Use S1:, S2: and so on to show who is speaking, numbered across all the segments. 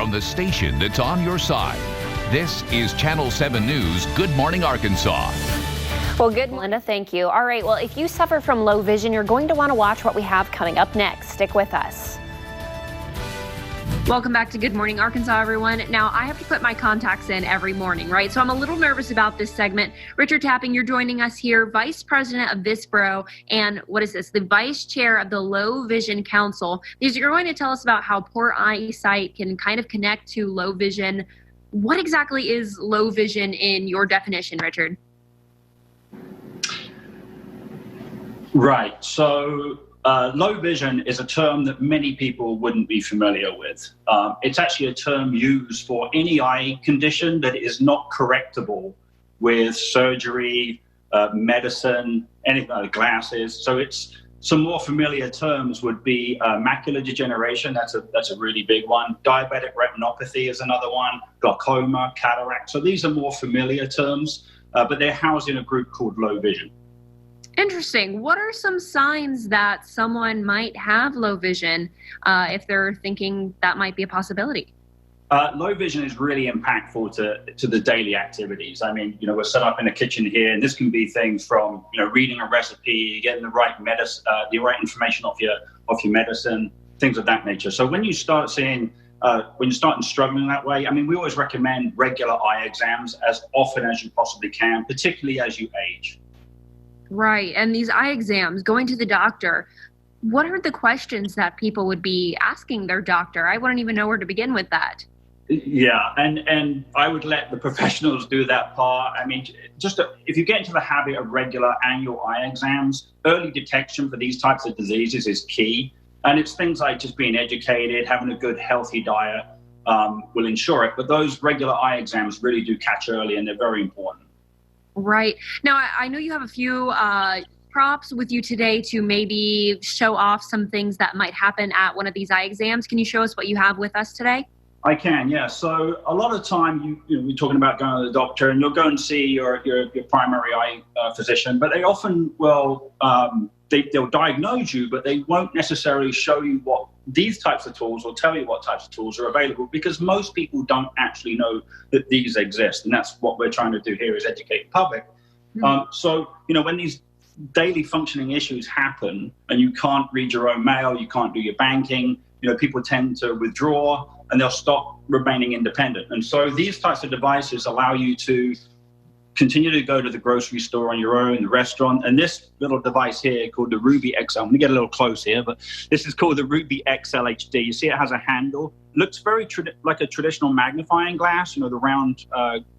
S1: from the station that's on your side. This is Channel 7 News Good Morning Arkansas.
S2: Well, good, Linda, thank you. All right, well, if you suffer from low vision, you're going to want to watch what we have coming up next. Stick with us. Welcome back to Good Morning Arkansas, everyone. Now, I have to put my contacts in every morning, right? So I'm a little nervous about this segment. Richard Tapping, you're joining us here, Vice President of Vispero, and what is this? The Vice Chair of the Low Vision Council. You're going to tell us about how poor eyesight can kind of connect to low vision. What exactly is low vision in your definition, Richard?
S3: Right. So low vision is a term that many people wouldn't be familiar with. It's actually a term used for any eye condition that is not correctable with surgery, medicine, anything like glasses. So it's some more familiar terms would be macular degeneration. That's a really big one. Diabetic retinopathy is another one. Glaucoma, cataract. So these are more familiar terms, but they're housed in a group called low vision.
S2: Interesting. What are some signs that someone might have low vision if they're thinking that might be a possibility?
S3: Low vision is really impactful to the daily activities. I mean, we're set up in a kitchen here, and this can be things from, reading a recipe, getting the right the right information off your medicine, things of that nature. So when you start seeing, when you're starting struggling that way, I mean, we always recommend regular eye exams as often as you possibly can, particularly as you age.
S2: Right. And these eye exams, going to the doctor, what are the questions that people would be asking their doctor? I wouldn't even know where to begin with that.
S3: Yeah, and I would let the professionals do that part. I mean, if you get into the habit of regular annual eye exams, early detection for these types of diseases is key. And it's things like just being educated, having a good, healthy diet will ensure it. But those regular eye exams really do catch early, and they're very important.
S2: Right. Now, I know you have a few props with you today to maybe show off some things that might happen at one of these eye exams. Can you show us what you have with us today?
S3: I can, yeah. So a lot of time, we're talking about going to the doctor, and you'll go and see your primary eye physician, but they often will, they'll diagnose you, but they won't necessarily show you what these types of tools or tell you what types of tools are available, because most people don't actually know that these exist. And that's what we're trying to do here, is educate the public. Mm-hmm. So, when these daily functioning issues happen and you can't read your own mail, you can't do your banking, people tend to withdraw and they'll stop remaining independent. And so these types of devices allow you to continue to go to the grocery store on your own, the restaurant. And this little device here called the Ruby XL, I'm going to get a little close here, but this is called the Ruby XL HD. You see it has a handle. Looks very like a traditional magnifying glass, the round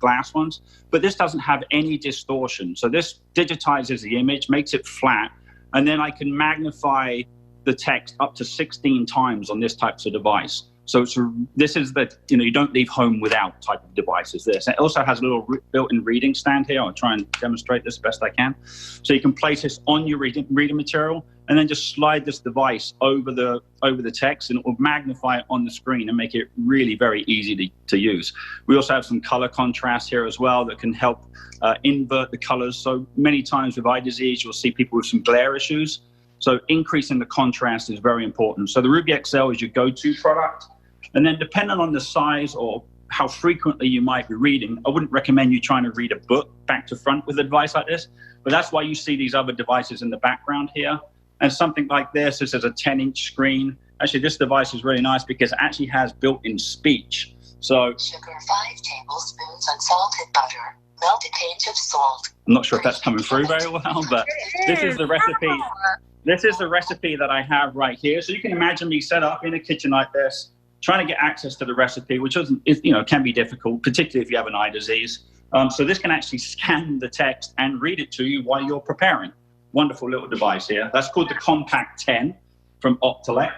S3: glass ones. But this doesn't have any distortion. So this digitizes the image, makes it flat, and then I can magnify the text up to 16 times on this type of device. So this is the, you don't leave home without type of device is this. It also has a little built-in reading stand here. I'll try and demonstrate this best I can. So you can place this on your reading material and then just slide this device over the text, and it will magnify it on the screen and make it really very easy to use. We also have some color contrast here as well that can help invert the colors. So many times with eye disease, you'll see people with some glare issues. So increasing the contrast is very important. So the Ruby XL is your go-to product. And then depending on the size or how frequently you might be reading, I wouldn't recommend you trying to read a book back to front with a device like this. But that's why you see these other devices in the background here. And something like this is a 10-inch screen. Actually, this device is really nice because it actually has built-in speech. So
S4: sugar, 5 tablespoons unsalted butter, melted pinch of salt.
S3: I'm not sure if that's coming through very well, but this is the recipe. This is the recipe that I have right here. So you can imagine me set up in a kitchen like this, trying to get access to the recipe, which can be difficult, particularly if you have an eye disease. So this can actually scan the text and read it to you while you're preparing. Wonderful little device here. That's called the Compact 10 from Optelec.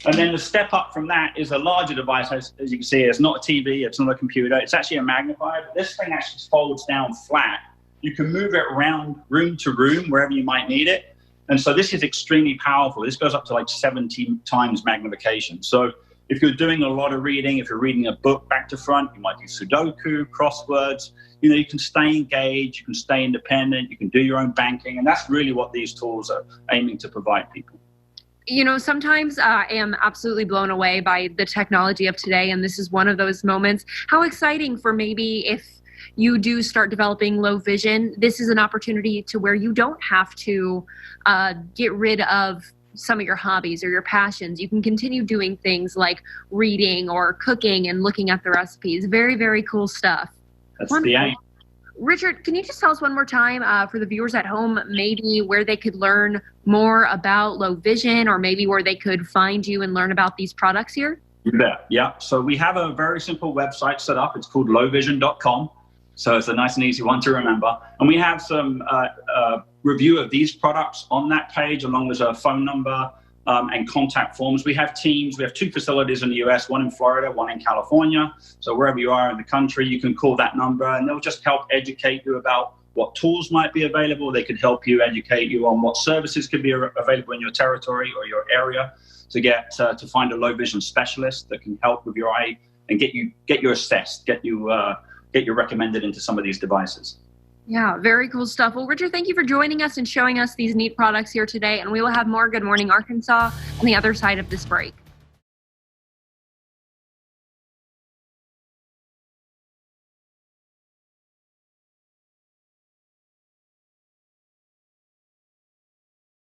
S3: And then the step up from that is a larger device, as you can see. It's not a TV, it's not a computer, it's actually a magnifier. This thing actually folds down flat. You can move it around room to room, wherever you might need it. And so this is extremely powerful. This goes up to like 17 times magnification. So if you're doing a lot of reading, if you're reading a book back to front, you might do Sudoku, crosswords, you can stay engaged, you can stay independent, you can do your own banking. And that's really what these tools are aiming to provide people.
S2: You know, sometimes I am absolutely blown away by the technology of today, and this is one of those moments. How exciting for maybe if you do start developing low vision, this is an opportunity to where you don't have to get rid of some of your hobbies or your passions. You can continue doing things like reading or cooking and looking at the recipes. Very, very cool stuff.
S3: That's the aim.
S2: Richard, can you just tell us one more time for the viewers at home, maybe where they could learn more about low vision, or maybe where they could find you and learn about these products here?
S3: You bet. Yeah. So we have a very simple website set up. It's called lowvision.com. So it's a nice and easy one to remember. And we have some review of these products on that page, along with a phone number and contact forms. We have teams. We have 2 facilities in the U.S., one in Florida, one in California. So wherever you are in the country, you can call that number, and they'll just help educate you about what tools might be available. They could help you, educate you on what services could be available in your territory or your area to find a low vision specialist that can help with your eye and get you assessed, get you recommended into some of these devices.
S2: Yeah, very cool stuff. Well, Richard, thank you for joining us and showing us these neat products here today. And we will have more Good Morning Arkansas on the other side of this break.